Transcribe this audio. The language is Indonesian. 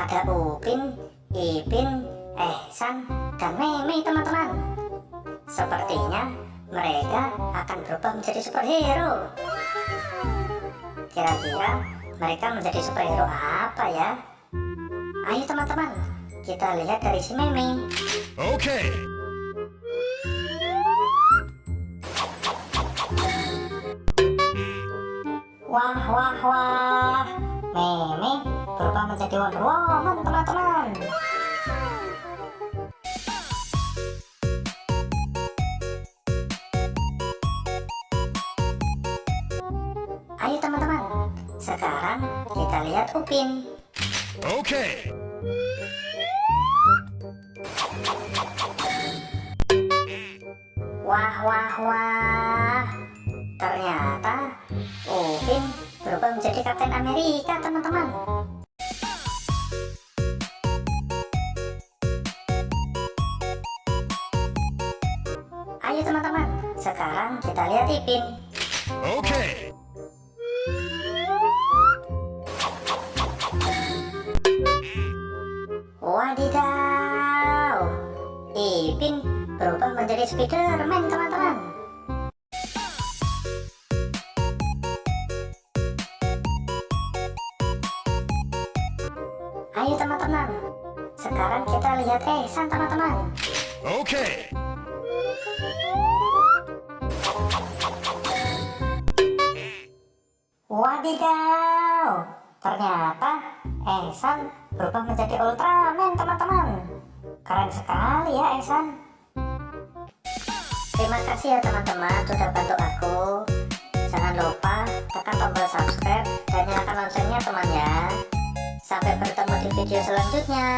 ada Upin, Ipin, Ehsan, dan Meme teman-teman. Sepertinya mereka akan berubah menjadi superhero. Kira-kira mereka menjadi superhero apa ya? Ayo teman-teman, kita lihat dari si Meme. Okay. Wah, wah, wah. Meme berubah menjadi Wonder Woman teman-teman. Ayo teman-teman, sekarang kita lihat Upin. Okay. Wah, wah, wah. Ternyata Upin berubah menjadi Kapten Amerika teman-teman. Ayo teman-teman, sekarang kita lihat Ipin. Okay. Wadidaw, Ipin berubah menjadi Spiderman teman-teman. Ayo teman-teman, sekarang kita lihat Ehsan teman-teman. Okay. Wadidaw, ternyata Ehsan berubah menjadi Ultraman teman-teman. Keren sekali ya Ehsan. Terima kasih ya teman-teman sudah bantu aku. Jangan lupa tekan tombol subscribe dan nyalakan loncengnya teman ya. Sampai bertemu di video selanjutnya.